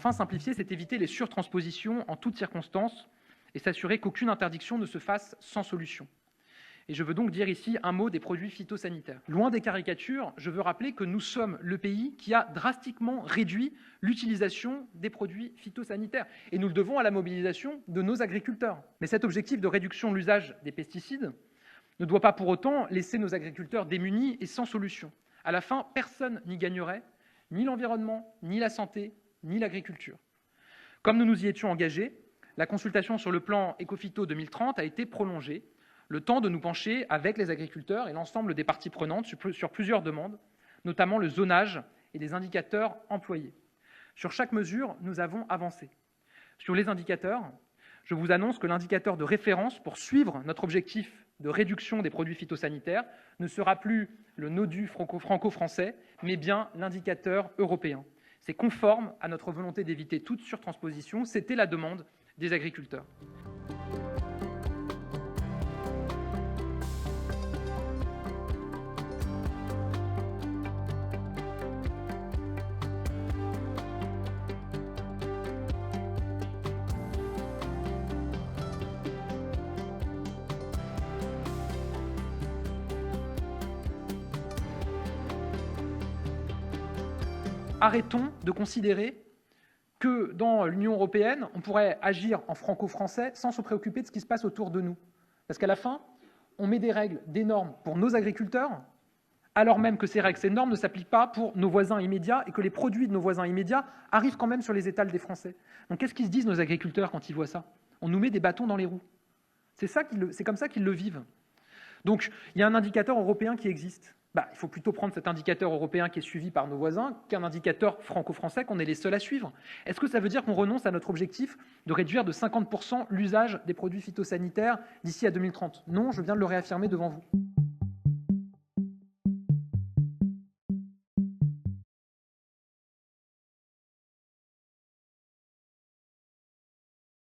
Enfin, simplifier, c'est éviter les surtranspositions en toutes circonstances et s'assurer qu'aucune interdiction ne se fasse sans solution. Et je veux donc dire ici un mot des produits phytosanitaires. Loin des caricatures, je veux rappeler que nous sommes le pays qui a drastiquement réduit l'utilisation des produits phytosanitaires. Et nous le devons à la mobilisation de nos agriculteurs. Mais cet objectif de réduction de l'usage des pesticides ne doit pas pour autant laisser nos agriculteurs démunis et sans solution. À la fin, personne n'y gagnerait, ni l'environnement, ni la santé, ni l'agriculture. Comme nous nous y étions engagés, la consultation sur le plan Écophyto 2030 a été prolongée, le temps de nous pencher avec les agriculteurs et l'ensemble des parties prenantes sur plusieurs demandes, notamment le zonage et les indicateurs employés. Sur chaque mesure, nous avons avancé. Sur les indicateurs, je vous annonce que l'indicateur de référence pour suivre notre objectif de réduction des produits phytosanitaires ne sera plus le NODU franco-français, mais bien l'indicateur européen. C'est conforme à notre volonté d'éviter toute surtransposition. C'était la demande des agriculteurs. Arrêtons de considérer que dans l'Union européenne, on pourrait agir en franco-français sans se préoccuper de ce qui se passe autour de nous. Parce qu'à la fin, on met des règles, des normes pour nos agriculteurs, alors même que ces règles, ces normes ne s'appliquent pas pour nos voisins immédiats et que les produits de nos voisins immédiats arrivent quand même sur les étals des Français. Donc qu'est-ce qu'ils se disent, nos agriculteurs, quand ils voient ça? On nous met des bâtons dans les roues. C'est comme ça qu'ils le vivent. Donc il y a un indicateur européen qui existe. Il faut plutôt prendre cet indicateur européen qui est suivi par nos voisins qu'un indicateur franco-français qu'on est les seuls à suivre. Est-ce que ça veut dire qu'on renonce à notre objectif de réduire de 50% l'usage des produits phytosanitaires d'ici à 2030? Non, je viens de le réaffirmer devant vous.